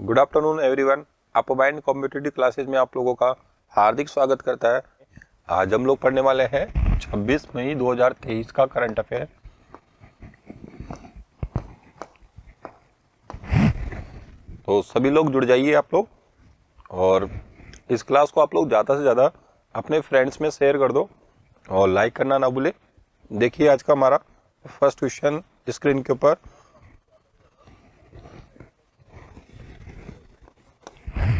Good afternoon everyone. अपोमाइंड competitive classes में आप लोगों का हार्दिक स्वागत करता है। आज हम लोग पढ़ने वाले हैं 26 मई 2023 का करंट अफेयर। तो सभी लोग जुड़ जाइए आप लोग, और इस क्लास को आप लोग ज़्यादा से ज़्यादा अपने फ्रेंड्स में शेयर कर दो और लाइक करना ना भूले। देखिए आज का हमारा फर्स्ट क्वेश्चन स्क्रीन के ऊपर।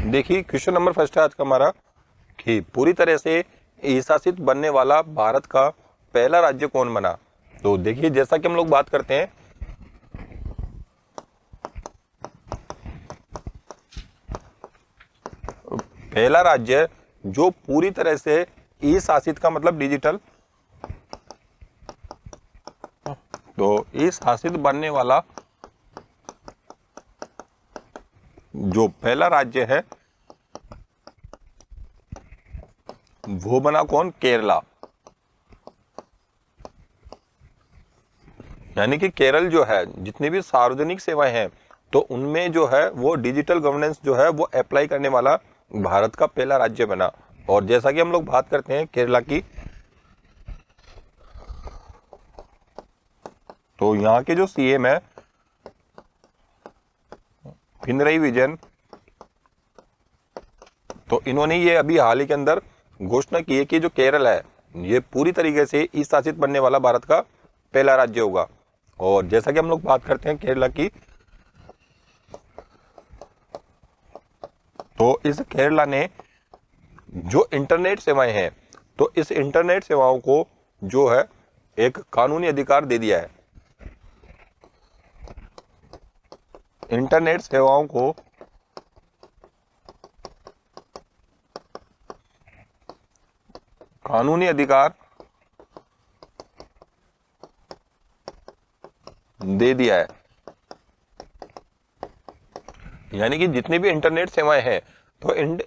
देखिए क्वेश्चन नंबर फर्स्ट है आज का हमारा कि पूरी तरह से ई-शासित बनने वाला भारत का पहला राज्य कौन बना। तो देखिए जैसा कि हम लोग बात करते हैं, पहला राज्य जो पूरी तरह से ई-शासित का मतलब डिजिटल, तो ई-शासित बनने वाला जो पहला राज्य है वो बना कौन? केरला। यानी कि केरल जो है जितनी भी सार्वजनिक सेवाएं हैं तो उनमें जो है वो डिजिटल गवर्नेंस जो है वो अप्लाई करने वाला भारत का पहला राज्य बना। और जैसा कि हम लोग बात करते हैं केरला की, तो यहाँ के जो सीएम है पिनरई विजयन, तो इन्होंने ये अभी हाल ही के अंदर घोषणा की है कि जो केरल है ये पूरी तरीके से ई शासित बनने वाला भारत का पहला राज्य होगा। और जैसा कि हम लोग बात करते हैं केरला की, तो इस केरला ने जो इंटरनेट सेवाएं हैं तो इस इंटरनेट सेवाओं को जो है एक कानूनी अधिकार दे दिया है। इंटरनेट सेवाओं को कानूनी अधिकार दे दिया है। यानी कि जितनी भी इंटरनेट सेवाएं हैं तो इन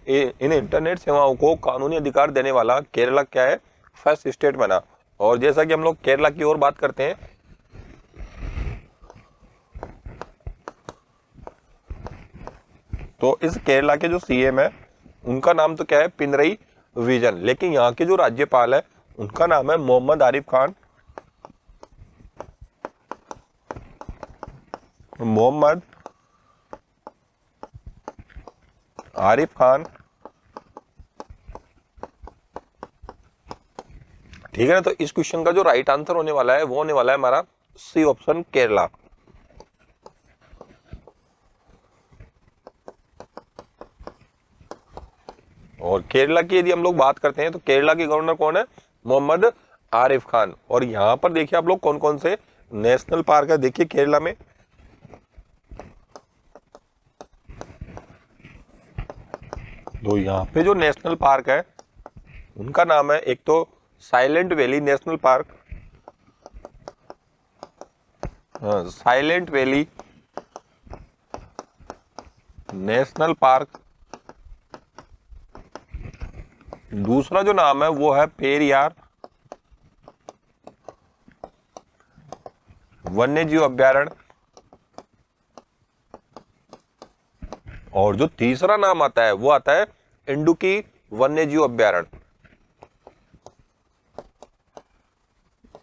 इंटरनेट सेवाओं को कानूनी अधिकार देने वाला केरला क्या है? फर्स्ट स्टेट बना। और जैसा कि हम लोग केरला की ओर बात करते हैं, तो इस केरला के जो सीएम है उनका नाम तो क्या है? पिनरई विजयन। लेकिन यहाँ के जो राज्यपाल है उनका नाम है मोहम्मद आरिफ खान। मोहम्मद आरिफ खान, ठीक है ना। तो इस क्वेश्चन का जो राइट आंसर होने वाला है वो होने वाला है हमारा सी ऑप्शन, केरला। और केरला की यदि हम लोग बात करते हैं तो केरला के गवर्नर कौन है? मोहम्मद आरिफ खान। और यहां पर देखिए आप लोग कौन कौन से नेशनल पार्क है। देखिए केरला में तो यहाँ पे जो नेशनल पार्क है उनका नाम है, एक तो silent valley national park, silent valley national park. दूसरा जो नाम है वो है पेरियार वन्यजीव अभ्यारण्य। और जो तीसरा नाम आता है वो आता है इंडुकी वन्यजीव अभ्यारण्य।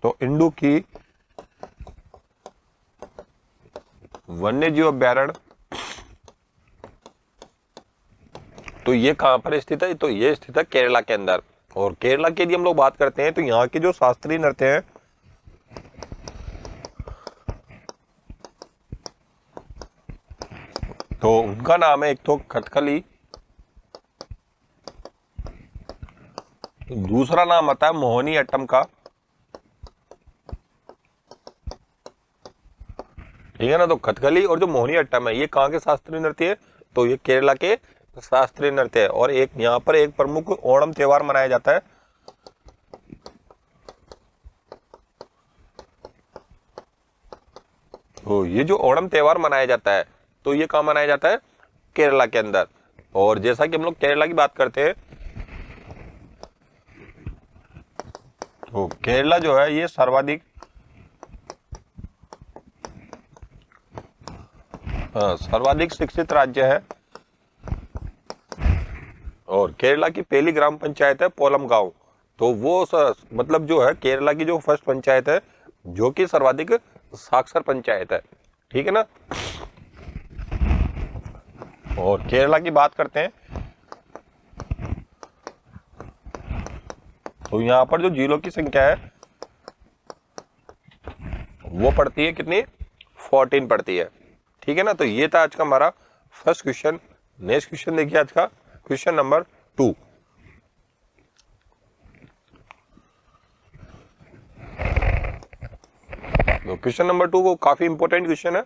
तो इंडुकी वन्यजीव अभ्यारण्य, तो ये कहां पर स्थित है? तो ये स्थित है केरला के अंदर। और केरला की यदि हम लोग बात करते हैं तो यहाँ के जो शास्त्रीय नृत्य हैं तो उनका नाम है एक तो कथकली, दूसरा नाम आता है मोहिनी अट्टम का, ठीक है ना। तो कथकली और जो मोहिनी अट्टम है ये कहाँ के शास्त्रीय नृत्य है? तो ये केरला के शास्त्रीय नृत्य है। और एक यहाँ पर एक प्रमुख ओणम त्योहार मनाया जाता है। तो ये जो ओणम त्योहार मनाया जाता है तो ये कहाँ मनाया जाता है? केरला के अंदर। और जैसा कि हम लोग केरला की बात करते हैं तो केरला जो है ये सर्वाधिक शिक्षित राज्य है। और केरला की पहली ग्राम पंचायत है पोलम गांव। तो वो मतलब जो है केरला की जो फर्स्ट पंचायत है जो कि सर्वाधिक साक्षर पंचायत है, ठीक है ना। और केरला की बात करते हैं तो यहां पर जो जिलों की संख्या है वो पड़ती है कितनी, 14 पड़ती है, ठीक है ना। तो ये था आज का हमारा फर्स्ट क्वेश्चन। नेक्स्ट क्वेश्चन देखिए आज का क्वेश्चन नंबर 2। तो क्वेश्चन नंबर 2 को काफी इंपॉर्टेंट क्वेश्चन है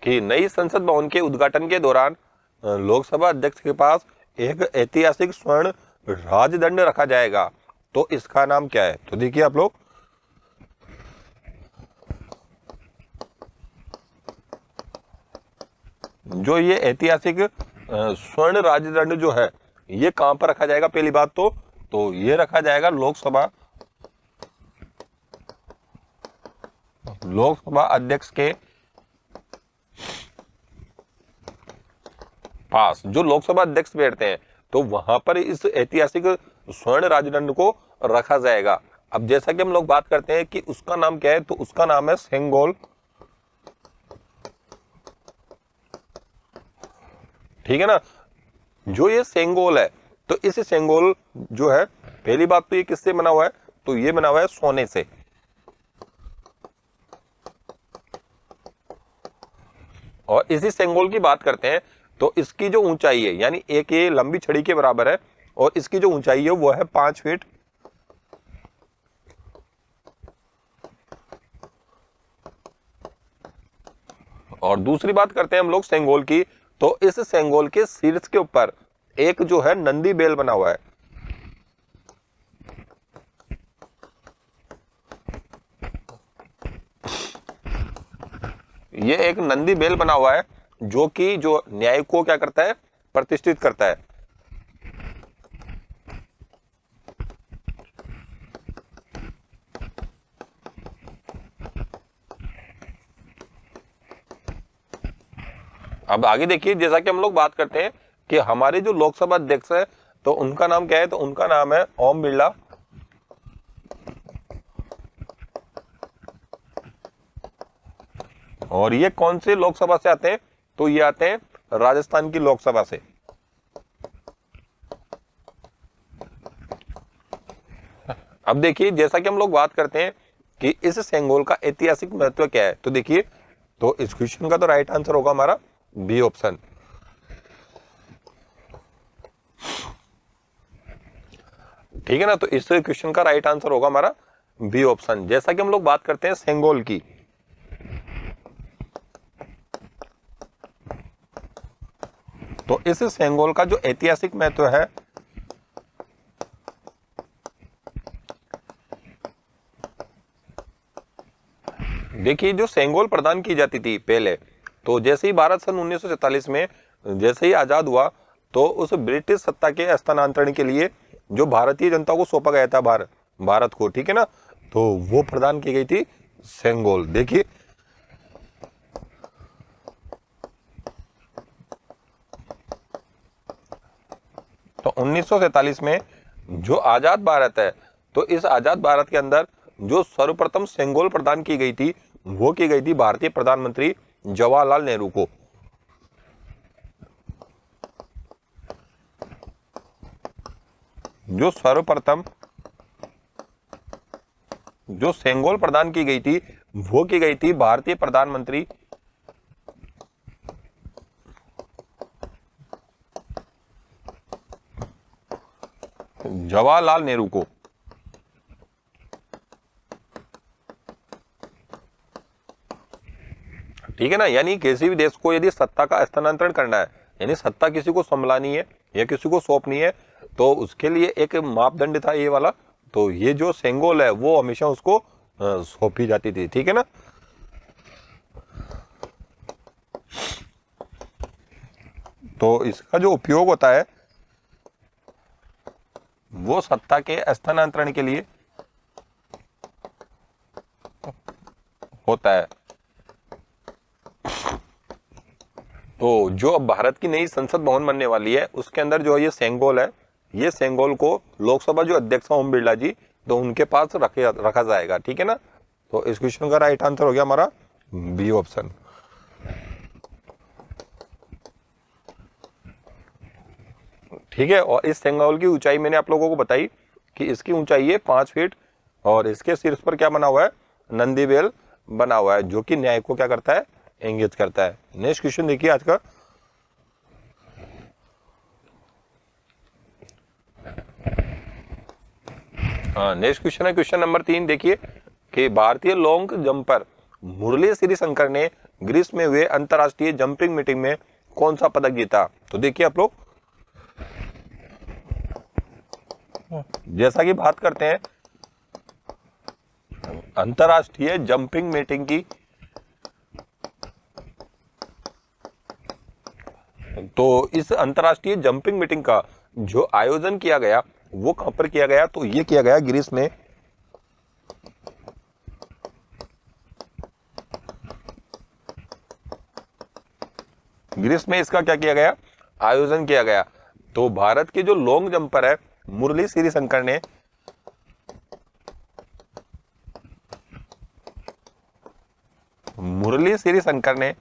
कि नई संसद भवन के उद्घाटन के दौरान लोकसभा अध्यक्ष के पास एक ऐतिहासिक स्वर्ण राजदंड रखा जाएगा, तो इसका नाम क्या है। तो देखिए आप लोग, जो ये ऐतिहासिक स्वर्ण राजदंड जो है ये कहां पर रखा जाएगा, पहली बात तो ये रखा जाएगा लोकसभा अध्यक्ष के पास। जो लोकसभा अध्यक्ष बैठते हैं तो वहां पर इस ऐतिहासिक स्वर्ण राजदंड को रखा जाएगा। अब जैसा कि हम लोग बात करते हैं कि उसका नाम क्या है, तो उसका नाम है सेंगोल, ठीक है ना। जो ये सेंगोल है तो इस सेंगोल जो है, पहली बात तो ये किससे बना हुआ है, तो ये बना हुआ है सोने से। और इसी सेंगोल की बात करते हैं तो इसकी जो ऊंचाई है, यानी एक ये लंबी छड़ी के बराबर है और इसकी जो ऊंचाई है वो है 5 फीट। और दूसरी बात करते हैं हम लोग सेंगोल की, तो इस सेंगोल के शीर्ष के ऊपर एक जो है नंदी बेल बना हुआ है। ये एक नंदी बेल बना हुआ है जो कि जो न्याय को क्या करता है, प्रतिष्ठित करता है। अब आगे देखिए, जैसा कि हम लोग बात करते हैं कि हमारे जो लोकसभा अध्यक्ष है तो उनका नाम क्या है, तो उनका नाम है ओम बिरला। और ये कौन से लोकसभा से आते हैं, तो ये आते हैं राजस्थान की लोकसभा से। अब देखिए, जैसा कि हम लोग बात करते हैं कि इस सेंगोल का ऐतिहासिक महत्व क्या है, तो देखिए, तो इस क्वेश्चन का तो राइट आंसर होगा हमारा बी ऑप्शन, ठीक है ना। तो इस क्वेश्चन का राइट आंसर होगा हमारा बी ऑप्शन। जैसा कि हम लोग बात करते हैं सेंगोल की, तो इस सेंगोल का जो ऐतिहासिक महत्व है, देखिए, जो सेंगोल प्रदान की जाती थी पहले, तो जैसे ही भारत सन 1947 में जैसे ही आजाद हुआ तो उस ब्रिटिश सत्ता के हस्तांतरण के लिए जो भारतीय जनता को सौंपा गया था भारत को, ठीक है ना, तो वो प्रदान की गई थी सेंगोल। देखिए, तो 1947 में जो आजाद भारत है, तो इस आजाद भारत के अंदर जो सर्वप्रथम सेंगोल प्रदान की गई थी वो की गई थी भारतीय प्रधानमंत्री जवाहरलाल नेहरू को। जो सर्वप्रथम जो सेंगोल प्रदान की गई थी वो की गई थी भारतीय प्रधानमंत्री जवाहरलाल नेहरू को। ठीक है ना, यानी किसी भी देश को यदि सत्ता का हस्तांतरण करना है, यानी सत्ता किसी को संभालनी है या किसी को सौंपनी है, तो उसके लिए एक मापदंड था ये वाला। तो ये जो सेंगोल है वो हमेशा उसको सौंपी जाती थी, ठीक है ना। तो इसका जो उपयोग होता है वो सत्ता के हस्तांतरण के लिए होता है। तो तो जो अब भारत की नई संसद भवन बनने वाली है उसके अंदर जो ये सेंगोल है, ये सेंगोल को लोकसभा जो अध्यक्ष ओम बिरला जी, तो उनके पास रखा जाएगा। ठीक है ना। तो इस क्वेश्चन का राइट आंसर हो गया हमारा बी ऑप्शन। ठीक है। और इस सेंगोल की ऊंचाई मैंने आप लोगों को बताई कि इसकी ऊंचाई है 5 फीट और इसके शीर्ष पर क्या बना हुआ है, नंदी बेल बना हुआ है, जो कि न्याय को क्या करता है, इंगित करता है। नेक्स्ट क्वेश्चन देखिए आज का। हाँ, नेक्स्ट क्वेश्चन है क्वेश्चन नंबर 3। देखिए कि भारतीय लॉन्ग जंपर मुरली श्रीशंकर ने ग्रीस में हुए अंतरराष्ट्रीय जंपिंग मीटिंग में कौन सा पदक जीता। तो देखिए आप लोग, जैसा कि बात करते हैं अंतरराष्ट्रीय जंपिंग मीटिंग की, तो इस अंतरराष्ट्रीय जंपिंग मीटिंग का जो आयोजन किया गया वो कहां पर किया गया, तो ये किया गया ग्रीस में। ग्रीस में इसका क्या किया गया, आयोजन किया गया। तो भारत के जो लॉन्ग जंपर है मुरली श्रीशंकर ने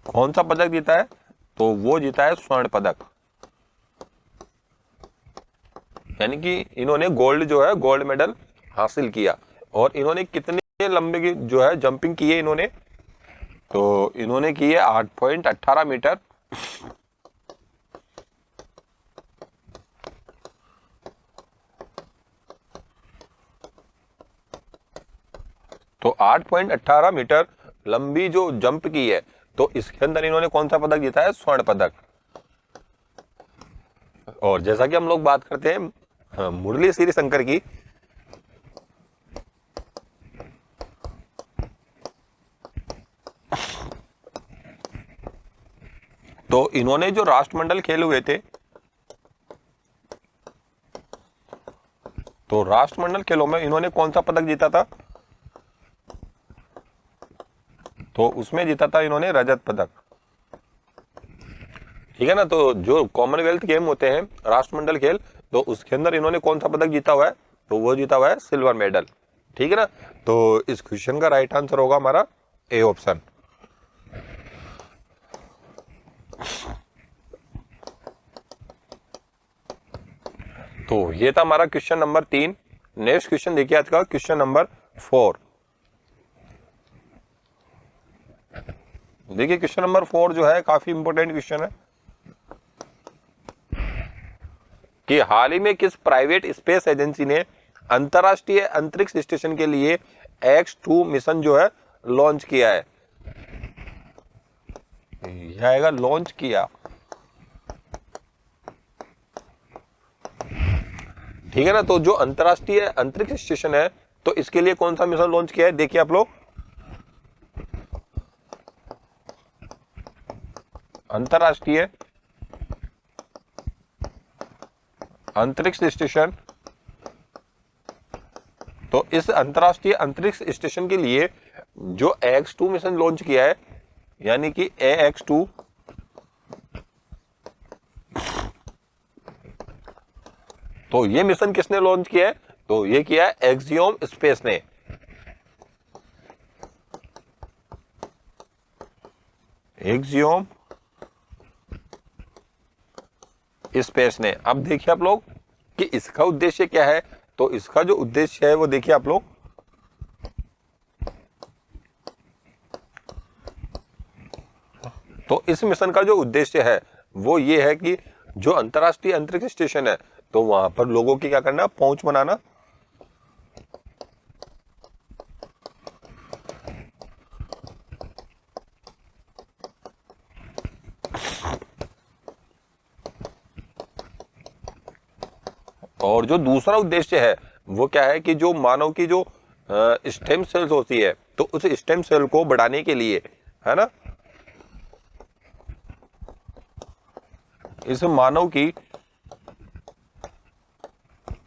कौन सा पदक जीता है, तो वो जीता है स्वर्ण पदक। यानी कि इन्होंने गोल्ड जो है, गोल्ड मेडल हासिल किया। और इन्होंने कितने लंबे की जो है जंपिंग की है इन्होंने, तो इन्होंने की है 8.18 मीटर। तो 8.18 मीटर लंबी जो जंप की है, तो इसके अंदर इन्होंने कौन सा पदक जीता है, स्वर्ण पदक। और जैसा कि हम लोग बात करते हैं मुरली श्रीशंकर की, तो इन्होंने जो राष्ट्रमंडल खेल हुए थे, तो राष्ट्रमंडल खेलों में इन्होंने कौन सा पदक जीता था, तो उसमें जीता था इन्होंने रजत पदक। ठीक है ना। तो जो कॉमनवेल्थ गेम होते हैं राष्ट्रमंडल खेल, तो उसके अंदर इन्होंने कौन सा पदक जीता हुआ है, तो वो जीता हुआ है सिल्वर मेडल। ठीक है ना। तो इस क्वेश्चन का राइट आंसर होगा हमारा ए ऑप्शन। तो ये था हमारा क्वेश्चन नंबर 3। नेक्स्ट क्वेश्चन देखिए आज का क्वेश्चन नंबर 4। देखिए क्वेश्चन नंबर 4 जो है काफी इंपॉर्टेंट क्वेश्चन है कि हाल ही में किस प्राइवेट स्पेस एजेंसी ने अंतरराष्ट्रीय अंतरिक्ष स्टेशन के लिए X2 मिशन जो है लॉन्च किया है। यह आएगा लॉन्च किया। ठीक है ना। तो जो अंतरराष्ट्रीय अंतरिक्ष स्टेशन है, तो इसके लिए कौन सा मिशन लॉन्च किया है, देखिए आप लोग। अंतरराष्ट्रीय अंतरिक्ष स्टेशन, तो इस अंतरराष्ट्रीय अंतरिक्ष स्टेशन के लिए जो X2 मिशन लॉन्च किया है, यानी कि AX2, तो ये मिशन किसने लॉन्च किया है, तो ये किया है एक्सियोम स्पेस ने। एक्सियोम स्पेस ने। अब देखिए आप लोग कि इसका उद्देश्य क्या है, तो इसका जो उद्देश्य है वो देखिए आप लोग, तो इस मिशन का जो उद्देश्य है वो ये है कि जो अंतरराष्ट्रीय अंतरिक्ष स्टेशन है, तो वहां पर लोगों की क्या करना, पहुंच बनाना। और जो दूसरा उद्देश्य है वो क्या है कि जो मानव की जो स्टेम सेल्स होती है, तो उस स्टेम सेल को बढ़ाने के लिए, है ना, इस मानव की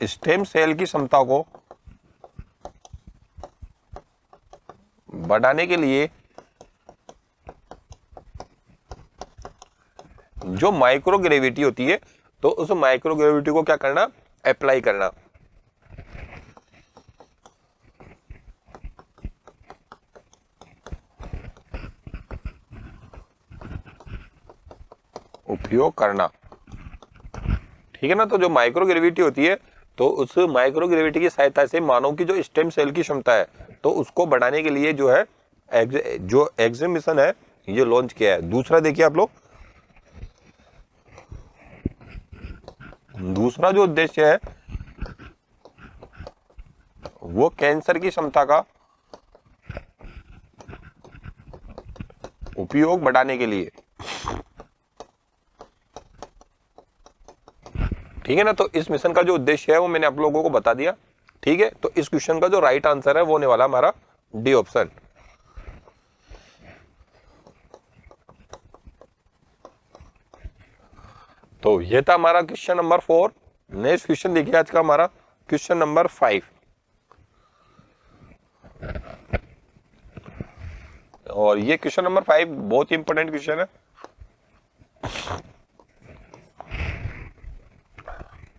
स्टेम सेल की क्षमता को बढ़ाने के लिए जो माइक्रो ग्रेविटी होती है, तो उस माइक्रो ग्रेविटी को क्या करना, अप्लाई करना। उपयोग करना, ठीक है ना। तो जो माइक्रो ग्रेविटी होती है, तो उस माइक्रो ग्रेविटी की सहायता से मानव की जो स्टेम सेल की क्षमता है, तो उसको बढ़ाने के लिए जो है जो एक्सम मिशन है ये लॉन्च किया है। दूसरा देखिए आप लोग, दूसरा जो उद्देश्य है वो कैंसर की क्षमता का उपयोग बढ़ाने के लिए, ठीक है ना। तो इस मिशन का जो उद्देश्य है वो मैंने आप लोगों को बता दिया, ठीक है। तो इस क्वेश्चन का जो राइट आंसर है वो होने वाला हमारा डी ऑप्शन। तो ये था हमारा क्वेश्चन नंबर 4। नेक्स्ट क्वेश्चन देखिए आज का हमारा क्वेश्चन नंबर 5। और ये क्वेश्चन नंबर 5 बहुत ही इंपॉर्टेंट क्वेश्चन है।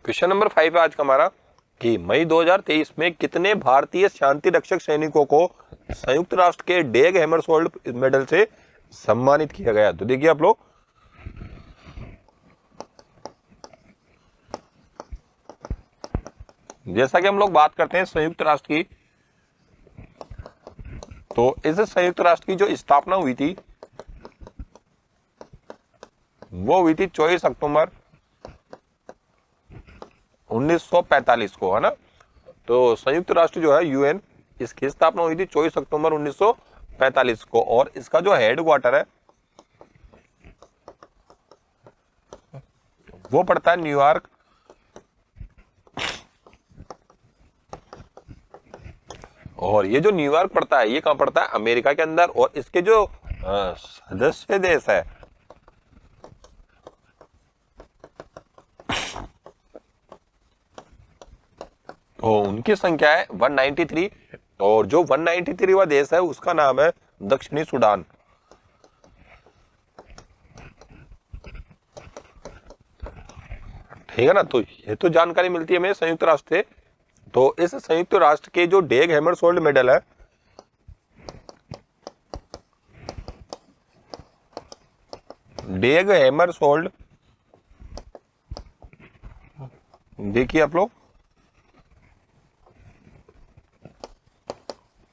क्वेश्चन नंबर 5 है आज का हमारा कि मई 2023 में कितने भारतीय शांति रक्षक सैनिकों को संयुक्त राष्ट्र के डेग हैमरशोल्ड मेडल से सम्मानित किया गया। तो देखिए आप लोग, जैसा कि हम लोग बात करते हैं संयुक्त राष्ट्र की, तो इस संयुक्त राष्ट्र की जो स्थापना हुई थी वो हुई थी 24 अक्टूबर 1945 को, है ना। तो संयुक्त राष्ट्र जो है यूएन, इसकी स्थापना हुई थी 24 अक्टूबर 1945 को। और इसका जो हेडक्वार्टर है वो पड़ता है न्यूयॉर्क। और ये जो न्यूयॉर्क पड़ता है ये कहां पड़ता है, अमेरिका के अंदर। और इसके जो सदस्य देश है तो उनकी संख्या है 193। और जो 193वां देश है उसका नाम है दक्षिणी सूडान। ठीक है ना। तो ये तो जानकारी मिलती है हमें संयुक्त राष्ट्र से। तो इस संयुक्त राष्ट्र के जो डेग हैमरशोल्ड मेडल है, डेग हैमरशोल्ड, देखिए आप लोग,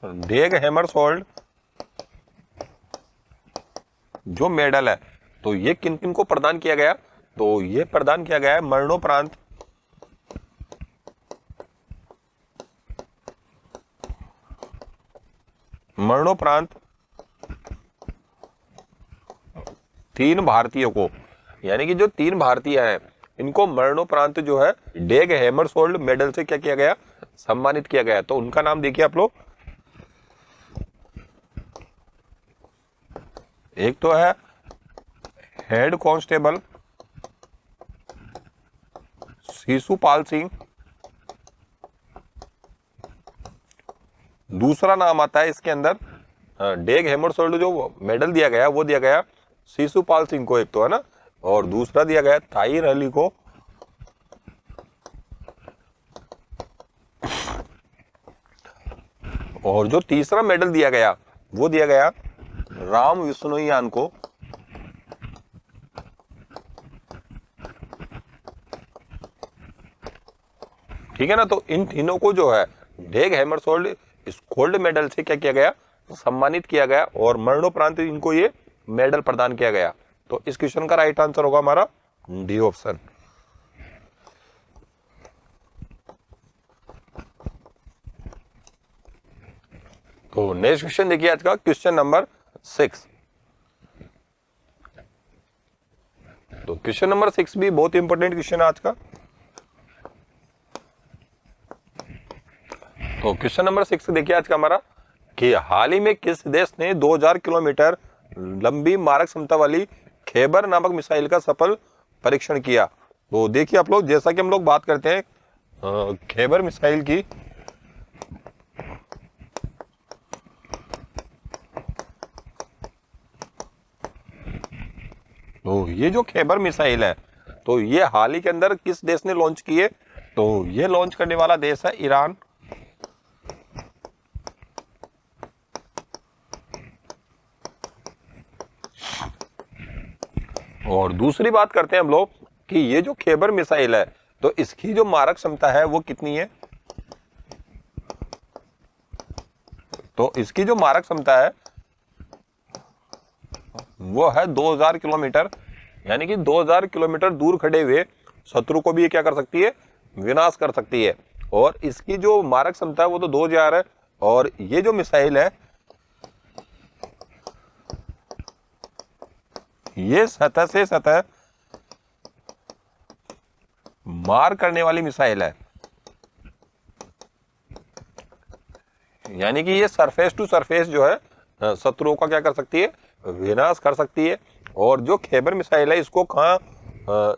डेग हैमरशोल्ड जो मेडल है तो ये किन किन को प्रदान किया गया, तो ये प्रदान किया गया है मरणोपरांत मरणोपरांत 3 भारतीयों को, यानी कि जो 3 भारतीय हैं इनको मरणोपरांत जो है डेग हैमरशोल्ड मेडल से क्या किया गया, सम्मानित किया गया। तो उनका नाम देखिए आप लोग, एक तो है हेड कांस्टेबल शिशुपाल सिंह, दूसरा नाम आता है इसके अंदर डेग हैमरशोल्ड जो मेडल दिया गया वो दिया गया शिशुपाल सिंह को, एक तो, है ना। और दूसरा दिया गया ताहिर अली को। और जो तीसरा मेडल दिया गया वो दिया गया राम विश्नोईयान को। ठीक है ना। तो इन तीनों को जो है डेग हैमरशोल्ड गोल्ड मेडल से क्या किया गया, सम्मानित किया गया। और मरणोपरांत इनको ये मेडल प्रदान किया गया। तो इस क्वेश्चन का राइट आंसर होगा हमारा डी ऑप्शन। तो नेक्स्ट क्वेश्चन देखिए आज का क्वेश्चन नंबर 6। तो क्वेश्चन नंबर 6 भी बहुत इंपॉर्टेंट क्वेश्चन है आज का। तो क्वेश्चन नंबर 6 देखिए आज का हमारा कि हाल ही में किस देश ने 2000 किलोमीटर लंबी मारक क्षमता वाली खैबर नामक मिसाइल का सफल परीक्षण किया। तो देखिए आप लोग, जैसा कि हम लोग बात करते हैं खैबर मिसाइल की, तो ये जो खैबर मिसाइल है तो ये हाल ही के अंदर किस देश ने लॉन्च की है? तो ये लॉन्च करने वाला देश है ईरान। और दूसरी बात करते हैं हम लोग कि ये जो खैबर मिसाइल है तो इसकी जो मारक क्षमता है वो कितनी है? तो इसकी जो मारक क्षमता है वो है 2000 किलोमीटर, यानी कि 2000 किलोमीटर दूर खड़े हुए शत्रु को भी ये क्या कर सकती है? विनाश कर सकती है। और इसकी जो मारक क्षमता है वो तो 2000 है। और ये जो मिसाइल है ये सतह से सतह मार करने वाली मिसाइल है, यानी कि ये सरफेस टू सरफेस जो है शत्रुओं का क्या कर सकती है? विनाश कर सकती है। और जो खैबर मिसाइल है इसको कहाँ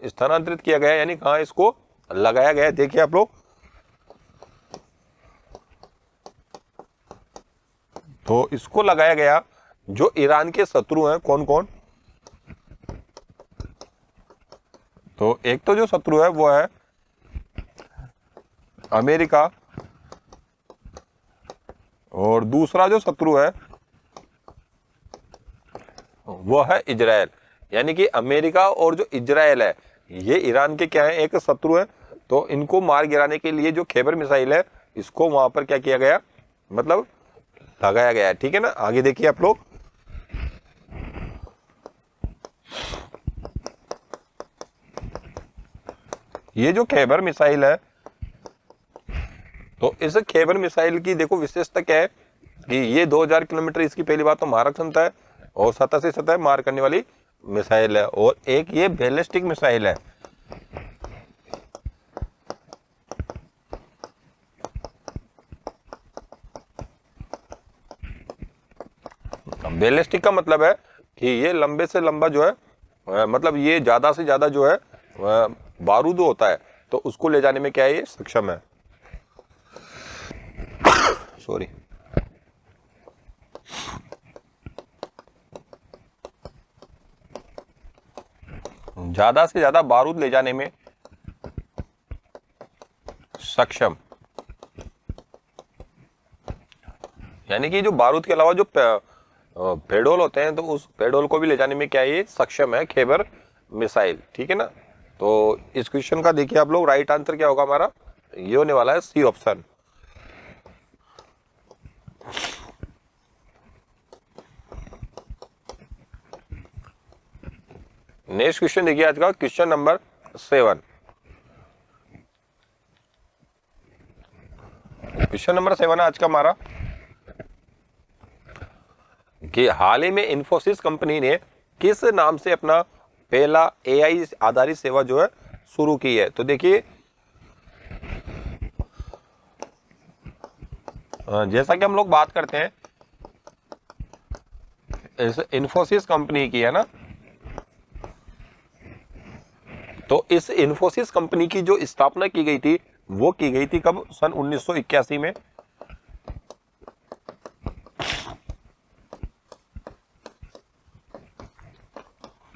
स्थानांतरित किया गया है, यानी कहाँ इसको लगाया गया है? देखिए आप लोग, तो इसको लगाया गया जो ईरान के शत्रु हैं। कौन कौन? तो एक तो जो शत्रु है वो है अमेरिका, और दूसरा जो शत्रु है वो है इजराइल। यानी कि अमेरिका और जो इजराइल है ये ईरान के क्या है? एक शत्रु है। तो इनको मार गिराने के लिए जो खैबर मिसाइल है इसको वहां पर क्या किया गया? मतलब लगाया गया है। ठीक है ना, आगे देखिए आप लोग। ये जो खैबर मिसाइल है तो इस खैबर मिसाइल की देखो विशेषता क्या है कि ये 2000 किलोमीटर इसकी पहली बात तो मारक क्षमता है और सतह से सतह मार करने वाली मिसाइल है। और एक ये बैलिस्टिक मिसाइल है। बैलिस्टिक का मतलब है कि ये लंबे से लंबा जो है मतलब ये ज्यादा से ज्यादा जो है बारूद होता है तो उसको ले जाने में क्या है? ये सक्षम है। सॉरी। ज्यादा से ज्यादा बारूद ले जाने में सक्षम, यानी कि जो बारूद के अलावा जो पेडोल होते हैं तो उस पेडोल को भी ले जाने में क्या ये सक्षम है खैबर मिसाइल। ठीक है ना, तो इस क्वेश्चन का देखिए आप लोग, राइट आंसर क्या होगा हमारा? ये होने वाला है सी ऑप्शन। नेक्स्ट क्वेश्चन देखिए आज का, क्वेश्चन नंबर 7। क्वेश्चन नंबर 7 है आज का हमारा कि हाल ही में इंफोसिस कंपनी ने किस नाम से अपना पहला एआई आधारित सेवा जो है शुरू की है? तो देखिए जैसा कि हम लोग बात करते हैं इस इंफोसिस कंपनी की, है ना, तो इस इंफोसिस कंपनी की जो स्थापना की गई थी वो की गई थी कब? सन 1981 में।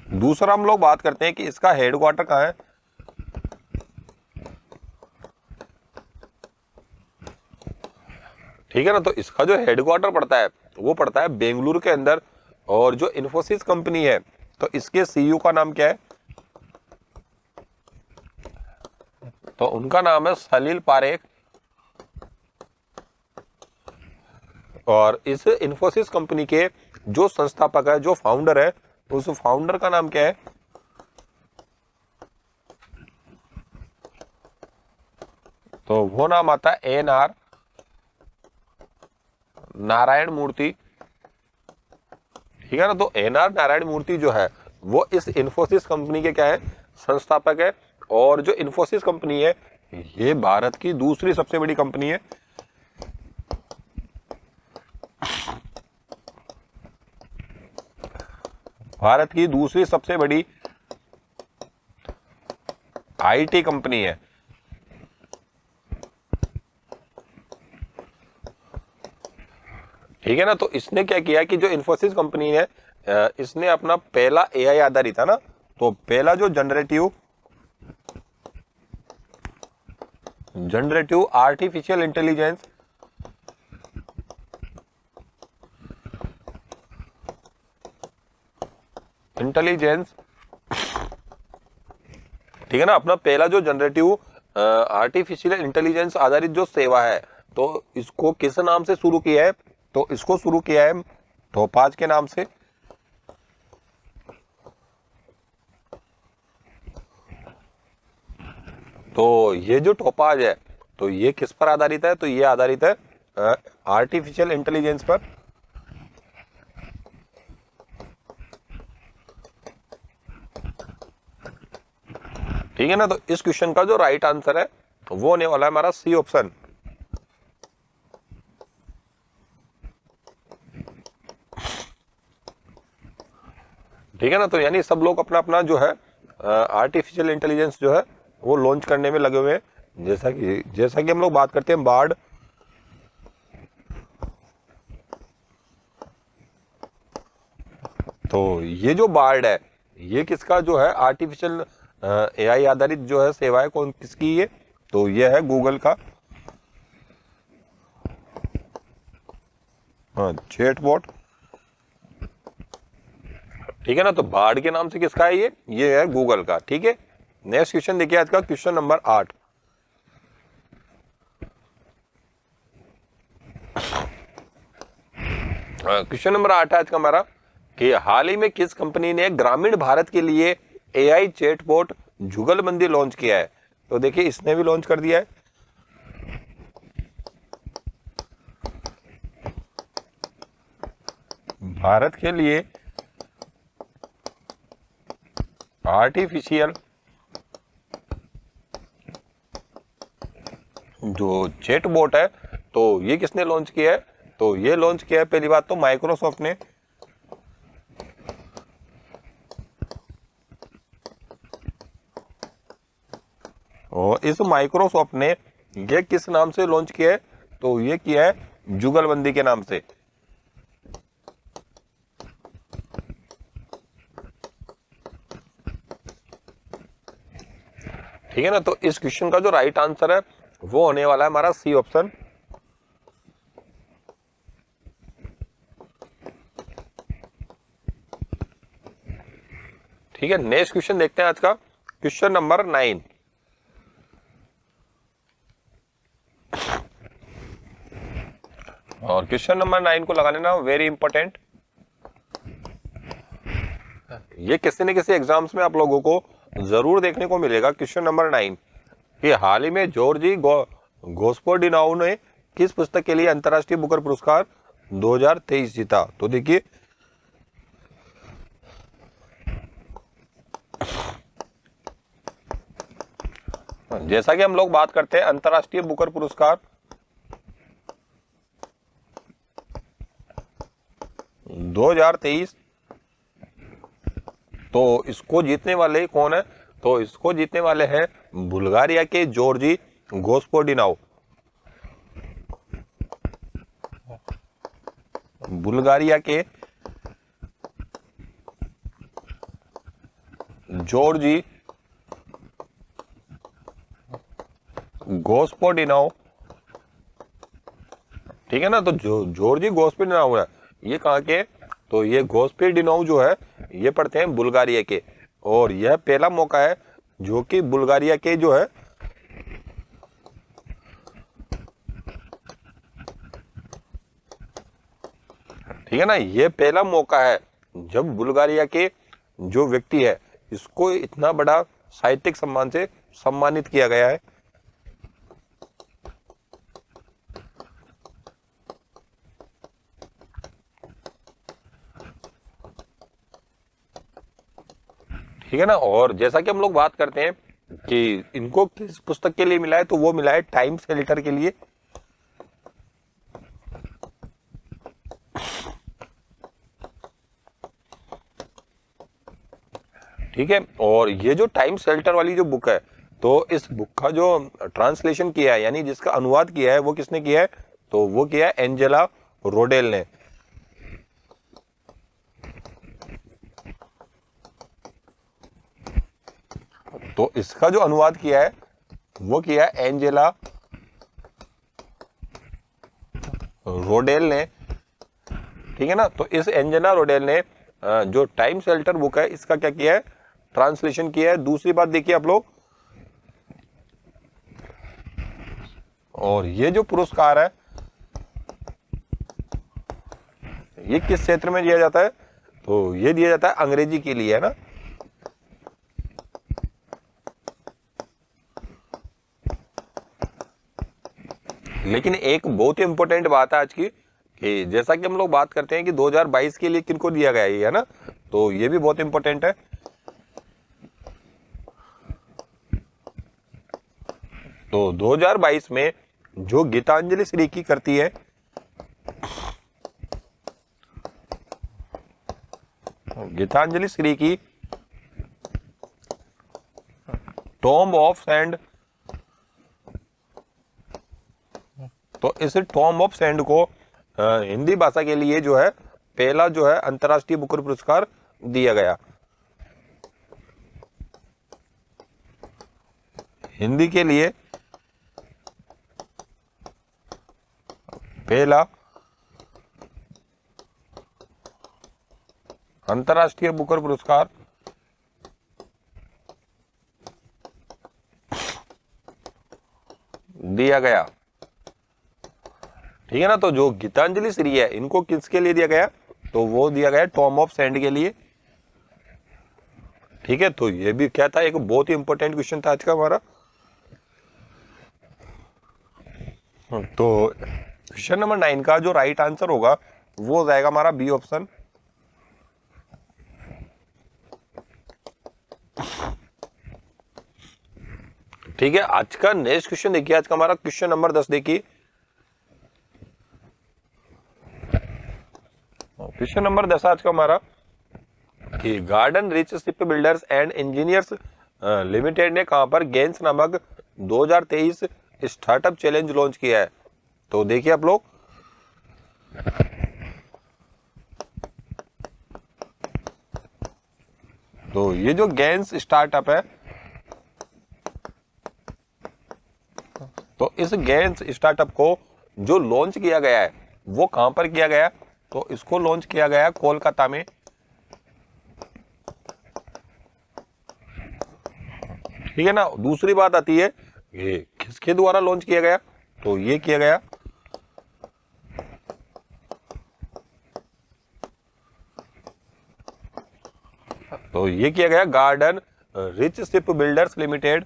दूसरा हम लोग बात करते हैं कि इसका हेडक्वार्टर कहाँ है? ठीक है ना, तो इसका जो हेडक्वार्टर पड़ता है वो पड़ता है बेंगलुरु के अंदर। और जो इंफोसिस कंपनी है तो इसके सीईओ का नाम क्या है? तो उनका नाम है सलील पारेख। और इस इंफोसिस कंपनी के जो संस्थापक है, जो फाउंडर है, उस फाउंडर का नाम क्या है? तो वो नाम आता है एनआर नारायण मूर्ति। ठीक है ना, तो एनआर नारायण मूर्ति जो है वो इस इंफोसिस कंपनी के क्या है? संस्थापक है। और जो इंफोसिस कंपनी है ये भारत की दूसरी सबसे बड़ी कंपनी है। भारत की दूसरी सबसे बड़ी आईटी कंपनी है। ठीक है ना, तो इसने क्या किया कि जो इंफोसिस कंपनी है इसने अपना पहला एआई आधारित है ना तो पहला जो जनरेटिव आर्टिफिशियल इंटेलिजेंस ठीक है ना, अपना पहला जो जनरेटिव आर्टिफिशियल इंटेलिजेंस आधारित जो सेवा है, तो इसको किस नाम से शुरू किया है? तो इसको शुरू किया है टोपाज के नाम से। तो ये जो टोपाज है, तो ये किस पर आधारित है? तो ये आधारित है आर्टिफिशियल इंटेलिजेंस पर। ठीक है ना, तो इस क्वेश्चन का जो राइट आंसर है वो होने वाला है हमारा सी ऑप्शन। ठीक है ना, तो यानी सब लोग अपना अपना जो है आर्टिफिशियल इंटेलिजेंस जो है वो लॉन्च करने में लगे हुए हैं। जैसा कि हम लोग बात करते हैं बार्ड, तो ये जो बार्ड है ये किसका जो है आर्टिफिशियल एआई आधारित जो है सेवा है, कौन किसकी ये? तो ये है गूगल का चैटबॉट। ठीक है ना, तो बार्ड के नाम से किसका है ये है गूगल का। ठीक है, नेक्स्ट क्वेश्चन देखिए आज का क्वेश्चन नंबर 8। क्वेश्चन नंबर 8 है आज का हमारा कि हाल ही में किस कंपनी ने ग्रामीण भारत के लिए एआई चैटबॉट जुगलबंदी लॉन्च किया है? तो देखिए इसने भी लॉन्च कर दिया है। भारत के लिए आर्टिफिशियल जो चैटबॉट है, तो ये किसने लॉन्च किया है? तो ये लॉन्च किया है पहली बात तो माइक्रोसॉफ्ट ने। और इस माइक्रोसॉफ्ट ने ये किस नाम से लॉन्च किया है? तो ये किया है जुगलबंदी के नाम से। ठीक है ना, तो इस क्वेश्चन का जो राइट आंसर है वो होने वाला है हमारा सी ऑप्शन। ठीक है, नेक्स्ट क्वेश्चन देखते हैं आज का क्वेश्चन नंबर 9। और क्वेश्चन नंबर 9 को लगा लेना वेरी इंपॉर्टेंट। ये किसी न किसी एग्जाम्स में आप लोगों को जरूर देखने को मिलेगा। क्वेश्चन नंबर 9 कि हाल ही में जॉर्जी गोस्पोडिनाउ ने किस पुस्तक के लिए अंतर्राष्ट्रीय बुकर पुरस्कार 2023 जीता? तो देखिए जैसा कि हम लोग बात करते हैं अंतर्राष्ट्रीय बुकर पुरस्कार 2023, तो इसको जीतने वाले कौन है? तो इसको जीतने वाले हैं बुल्गारिया के जॉर्जी गोस्पोडिनाउ। बुल्गारिया के जॉर्जी गोस्पोडिनाउ। ठीक है ना, तो जॉर्जी गोस्पोडिनाउ है ये कहाँ के? तो ये गोस्पोडिनाउ जो है ये पढ़ते हैं बुल्गारिया के, और यह पहला मौका है जो कि बुल्गारिया के जो है ठीक है ना, ये पहला मौका है जब बुल्गारिया के जो व्यक्ति है इसको इतना बड़ा साहित्यिक सम्मान से सम्मानित किया गया है। ठीक है ना, और जैसा कि हम लोग बात करते हैं कि इनको किस पुस्तक के लिए मिला है, तो वो मिला है टाइम्स एडिटर के लिए। ठीक है, और ये जो टाइम शेल्टर वाली जो बुक है, तो इस बुक का जो ट्रांसलेशन किया है यानी जिसका अनुवाद किया है वो किसने किया है? तो वो किया है एंजेला रोडेल ने। तो इसका जो अनुवाद किया है वो किया है एंजेला रोडेल ने, ठीक है ना। तो इस एंजेला रोडेल ने जो टाइम शेल्टर बुक है इसका क्या किया है, ट्रांसलेशन किया है। दूसरी बात देखिए आप लोग, और ये जो पुरस्कार है ये किस क्षेत्र में दिया जाता है, तो ये दिया जाता है अंग्रेजी के लिए, है ना। लेकिन एक बहुत ही इंपॉर्टेंट बात है आज की, कि जैसा कि हम लोग बात करते हैं कि 2022 के लिए किनको दिया गया है ना, तो ये भी बहुत इंपॉर्टेंट है। तो 2022 में जो गीतांजलि श्री की करती है, गीतांजलि श्री की टॉम्ब ऑफ सैंड, तो इस टॉम्ब ऑफ सैंड को हिंदी भाषा के लिए जो है पहला जो है अंतर्राष्ट्रीय बुकर पुरस्कार दिया गया। हिंदी के लिए पहला अंतर्राष्ट्रीय बुकर पुरस्कार दिया गया, ठीक है ना। तो जो गीतांजलि श्री है इनको किसके लिए दिया गया, तो वो दिया गया टॉम्ब ऑफ सैंड के लिए, ठीक है। तो ये भी क्या था, एक बहुत ही इंपॉर्टेंट क्वेश्चन था आज का हमारा। तो क्वेश्चन नंबर 9 का जो राइट आंसर होगा वो हो जाएगा हमारा बी ऑप्शन। ठीक है, आज का नेक्स्ट क्वेश्चन देखिए, आज का हमारा क्वेश्चन नंबर 10 देखिए। क्वेश्चन नंबर 10 आज का हमारा कि garden rich ship builders and engineers limited ने कहां पर गेंस नामक 2023 स्टार्टअप चैलेंज लॉन्च किया है। तो देखिए आप लोग, तो ये जो गेंस स्टार्टअप है, तो इस गेंस स्टार्टअप को जो लॉन्च किया गया है वो कहां पर किया गया, तो इसको लॉन्च किया गया कोलकाता में, ठीक है ना। दूसरी बात आती है ये किसके द्वारा लॉन्च किया गया, तो ये किया गया garden rich ship builders limited,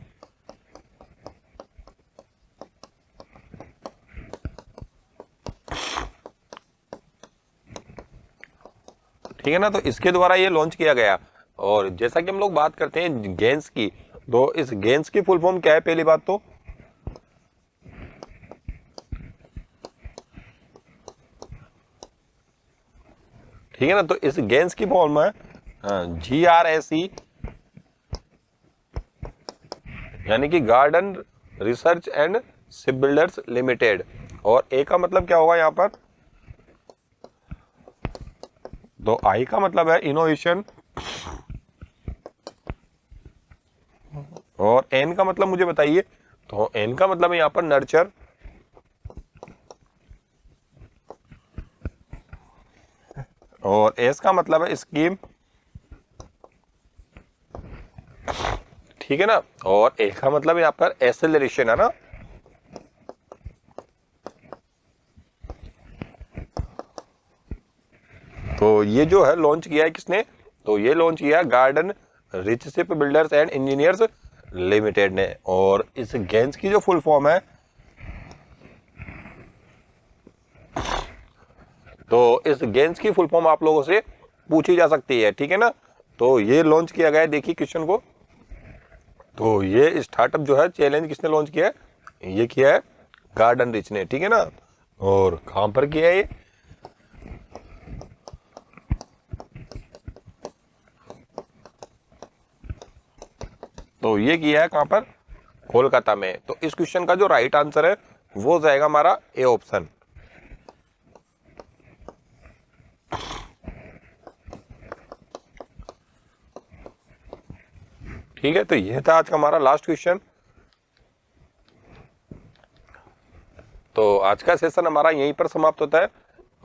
ठीक है ना। तो इसके द्वारा ये लॉन्च किया गया। और जैसा कि हम लोग बात करते हैं गेंस की, तो इस गेंस की फुल फॉर्म क्या है, पहली बात तो ठीक है ना। तो इस गेंस की फॉर्म है GRSE, यानी कि garden research and ship builders limited. और ए का मतलब क्या होगा यहाँ पर, तो आई का मतलब है इनोवेशन, और एन का मतलब मुझे बताइए, तो एन का मतलब है यहाँ पर नर्चर, और एस का मतलब है स्कीम, ठीक है ना। और ए का मतलब यहाँ पर एक्सेलरेशन, है ना। तो ये जो है लॉन्च किया है किसने, तो ये लॉन्च किया garden rich ship builders and engineers limited ने। और इस गेंस की जो फुल फॉर्म है, तो इस गेंस की फुल फॉर्म आप लोगों से पूछी जा सकती है, ठीक है ना। तो ये लॉन्च किया गया है, देखिए क्वेश्चन को, तो ये स्टार्टअप जो है चैलेंज किसने लॉन्च किया है, ये किया है गार्डन रिच ने, ठीक है ना। और कहां पर किया है ये, तो ये किया है कहां पर, कोलकाता में। तो इस क्वेश्चन का जो राइट आंसर है वो जाएगा हमारा ए ऑप्शन। ठीक है, तो यह था आज का हमारा लास्ट क्वेश्चन। तो आज का सेशन हमारा यहीं पर समाप्त होता है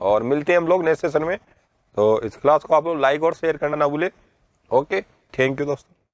और मिलते हैं हम लोग नेक्स्ट सेशन में। तो इस क्लास को आप लोग लाइक और शेयर करना ना भूले। ओके, थैंक यू दोस्तों।